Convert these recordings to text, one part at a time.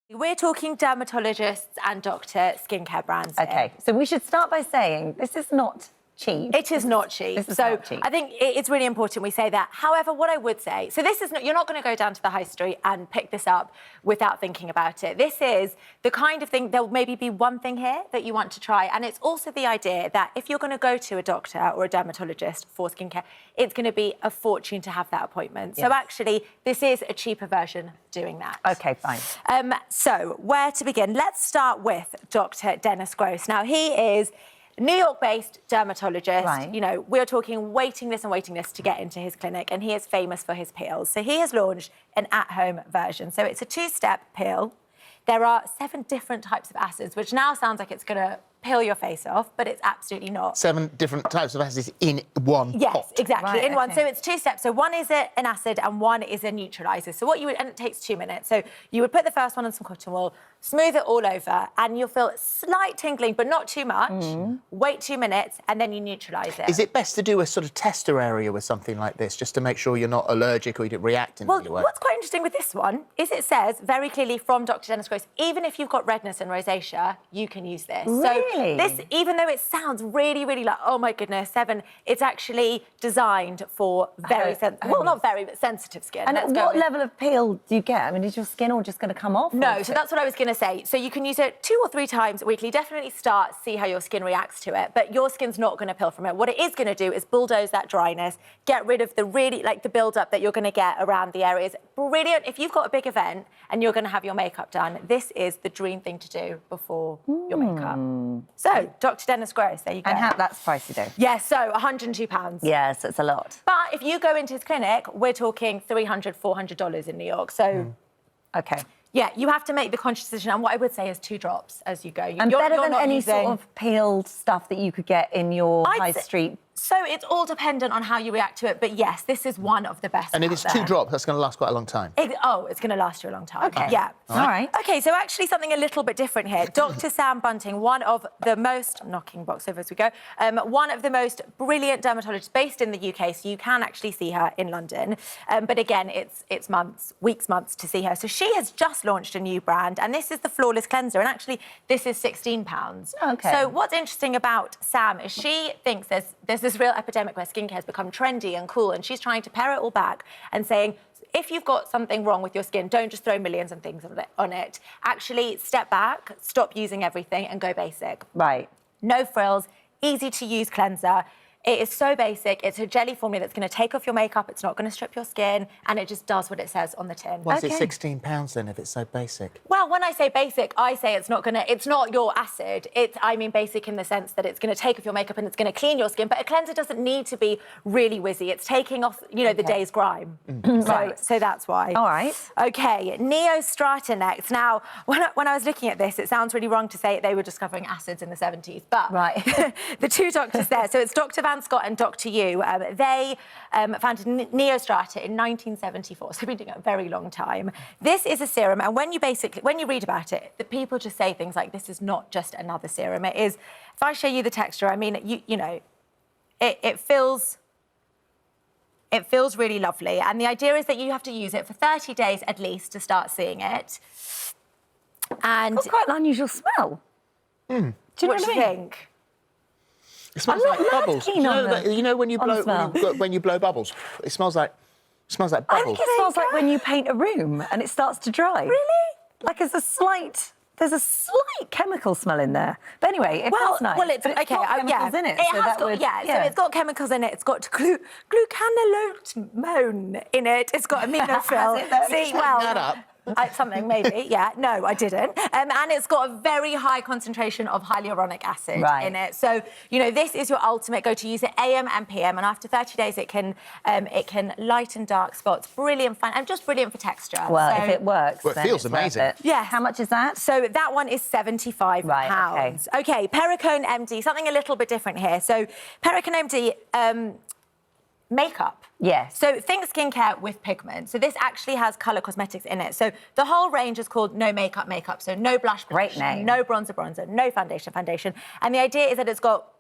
We're talking dermatologists and doctor skincare brands here. Okay, so we should start by saying this is not cheap. It is not cheap. Not cheap. I think it's really important we say that. However, what I would say, so this is not, you're not going to go down to the high street and pick this up without thinking about it. This is the kind of thing, there'll maybe be one thing here that you want to try. And it's also the idea that if you're going to go to a doctor or a dermatologist for skincare, it's going to be a fortune to have that appointment. Yes. So actually, this is a cheaper version of doing that. Okay, fine. So where to begin? Let's start with Dr. Dennis Gross. Now, he is New York-based dermatologist. Right. You know, we're talking waiting list to get into his clinic, and he is famous for his peels. So he has launched an at-home version. So it's a two-step peel. There are 7 different types of acids, which now sounds like it's going to peel your face off, but it's absolutely not. 7 different types of acids in one pot. Yes, exactly, right, in one. okay. So it's 2 steps. So one is an acid and one is a neutraliser. So what you would, and it takes 2 minutes. So you would put the first one on some cotton wool, smooth it all over, and you'll feel slight tingling, but not too much. Wait 2 minutes, and then you neutralise it. Is it best to do a sort of tester area with something like this, just to make sure you're not allergic or you don't react in any way? What's quite interesting with this one is it says very clearly from Dr. Dennis Gross, even if you've got redness and rosacea, you can use this. Really? So this, even though it sounds really, really like, oh my goodness, 7, it's actually designed for very, not very, but sensitive skin. And what level of peel do you get? I mean, is your skin all just going to come off? No, so that's what I was going to say. So you can use it 2 or 3 times weekly. Definitely start, see how your skin reacts to it, but your skin's not going to peel from it. What it is going to do is bulldoze that dryness, get rid of the really, like the build-up that you're going to get around the areas. Brilliant. If you've got a big event and you're going to have your makeup done, this is the dream thing to do before your makeup. So, Dr. Dennis Gross, there you go. And that's pricey though? Yeah, so £102. Yes, it's a lot. But if you go into his clinic, we're talking $300, $400 in New York. So, Okay. yeah, you have to make the conscious decision. And what I would say is 2 drops as you go. And better than any sort of peeled stuff that you could get in your high street. So it's all dependent on how you react to it. But yes, this is one of the best. And if it's 2 drops, that's going to last quite a long time. It's going to last you a long time. Okay. Yeah. All right. Okay, so actually something a little bit different here. Dr. Sam Bunting, one of the most, knocking box over as we go, one of the most brilliant dermatologists based in the UK, so you can actually see her in London. But again, it's months to see her. So she has just launched a new brand, and this is the Flawless Cleanser, and actually this is £16. Okay. So what's interesting about Sam is she thinks there's this real epidemic where skincare has become trendy and cool, and she's trying to pare it all back and saying, if you've got something wrong with your skin, don't just throw millions and things on it. Actually, step back, stop using everything and go basic. Right. No frills, easy to use cleanser. It is so basic. It's a jelly formula that's going to take off your makeup. It's not going to strip your skin, and it just does what it says on the tin. Why is it £16 then if it's so basic? Well, when I say basic, I say it's not your acid. I mean basic in the sense that it's going to take off your makeup and it's going to clean your skin. But a cleanser doesn't need to be really whizzy. It's taking off, the day's grime. So that's why. All right. Okay, Neo Strata next. Now, when I was looking at this, it sounds really wrong to say they were discovering acids in the 70s, but the 2 doctors there. So it's Dr. Van Scott and Dr. Yu. They founded Neo Strata in 1974, so they've been doing it a very long time. This is a serum, and when you read about it, the people just say things like, this is not just another serum. It is, if I show you the texture, I mean, it feels really lovely. And the idea is that you have to use it for 30 days at least to start seeing it. And It's quite an unusual smell. do you know what I think? It smells like bubbles. You know when you blow bubbles, it smells like bubbles. I think it smells like when you paint a room and it starts to dry. Really? Like there's a slight chemical smell in there. But anyway, it smells nice. Well, it's okay. Chemicals in it. So it's got chemicals in it. It's got glucanolone in it. It's got aminophil. See, well. That up. Something maybe, yeah. No, I didn't. And it's got a very high concentration of hyaluronic acid in it. So, this is your ultimate go to. Use it AM and PM, and after 30 days, it can lighten dark spots. Brilliant fun, and just brilliant for texture. Well, if it works, well, it feels amazing. Yeah. How much is that? So that one is £75. Right, okay, Perricone MD, something a little bit different here. So Perricone MD, makeup. Yes. So think skincare with pigment. So this actually has colour cosmetics in it. So the whole range is called no makeup makeup. So no blush, Great name. no bronzer, no foundation. And the idea is that it's got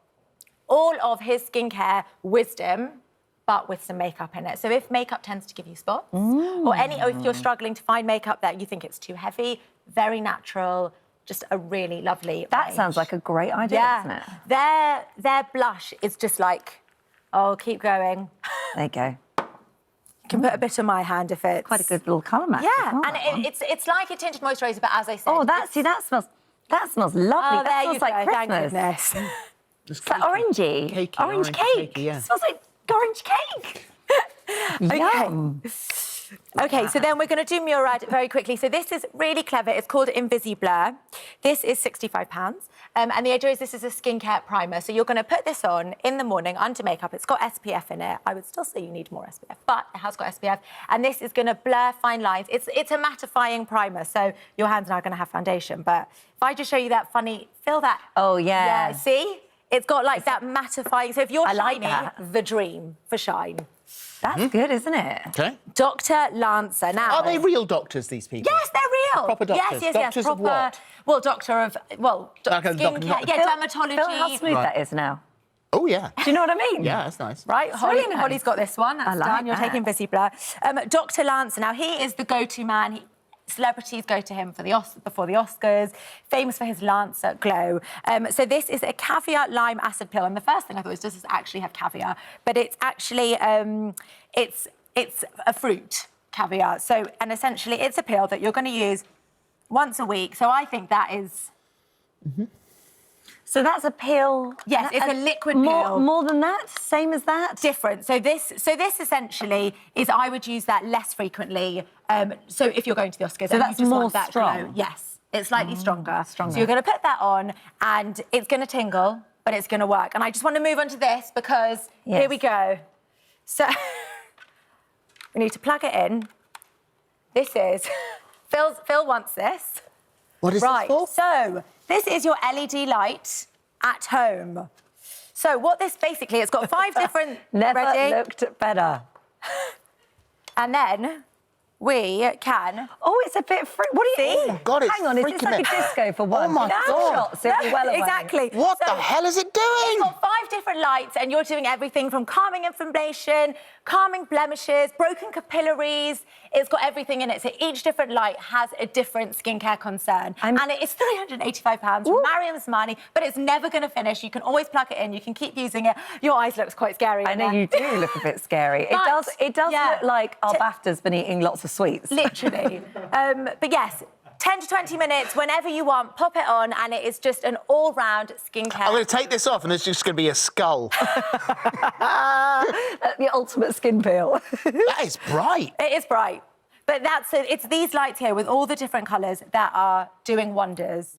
all of his skincare wisdom but with some makeup in it. So if makeup tends to give you spots, or if you're struggling to find makeup that you think it's too heavy, very natural, just a really lovely That range. sounds like a great idea, doesn't it? Their blush is just like, oh, keep going. There you go. You can put a bit on my hand if it's... Quite a good little colour match. Yeah, Well, and it's like a tinted moisturiser, but as I said... Oh, that smells lovely. Oh, that there smells like Thank Christmas. goodness. It's like orangey. Cakey, orange cake. cakey, yeah. It smells like orange cake. Yum. Okay, so then we're going to do Murad very quickly. So this is really clever. It's called Invisiblur. This is £65. And the idea is this is a skincare primer. So you're going to put this on in the morning under makeup. It's got SPF in it. I would still say you need more SPF, but it has got SPF. And this is going to blur fine lines. It's a mattifying primer, so your hands are now going to have foundation. But if I just show you that funny, feel that. Oh, yeah. Yeah, see? It's got like that mattifying. So if you're like shiny, that. the dream for shine. That's good, isn't it? Okay. Dr. Lancer. Now, Are they real doctors, these people? yes, they're real. Proper doctors? Yes. Doctors of proper, what? Well, doctor of, Like a skincare. Yeah, dermatology. Feel how smooth that is now. Oh, yeah. Do you know what I mean? Yeah, that's nice. Right, really nice. Holly's got this one. That's I like done. You're that. taking Visibler. Dr. Lancer. Now, he is the go-to man. Celebrities go to him for before the Oscars, famous for his Lancer glow. So this is a caviar lime acid pill. And the first thing I thought was, does this actually have caviar? But it's actually, it's a fruit, caviar. So, and essentially it's a pill that you're going to use once a week. So I think that is... So that's a pill. Yes, it's a liquid pill. More than that? Same as that? Different. So this essentially is, I would use that less frequently. So if you're going to the Oscars, So and that's you just more want that strong? glow. Yes, it's slightly stronger. stronger. So you're going to put that on, and it's going to tingle, but it's going to work. And I just want to move on to this because here we go. So we need to plug it in. This is Phil wants this. What is this for? So this is your LED light at home. So what this basically, it's got 5 different... Never ready? looked better. And then we can... Oh, it's a bit free. What do you See? mean? Oh, God, it's Hang on, is this freaking like me. a disco for one? Oh, my God. Shots, it'll be well away. Exactly. What the hell is it doing? It's got 5 different lights, and you're doing everything from calming inflammation, calming blemishes, broken capillaries. It's got everything in it. So each different light has a different skincare concern. And it is £385 from Mariam Zamani, but it's never going to finish. You can always plug it in. You can keep using it. Your eyes looks quite scary. I know you do look a bit scary. But, it does yeah. look like our BAFTA's been eating lots of sweets. Literally. But yes, 10 to 20 minutes, whenever you want, pop it on, and it is just an all-round skincare. I'm going to take this off, and it's just going to be a skull. The ultimate skin peel. That is bright. It is bright. But it's these lights here with all the different colours that are doing wonders.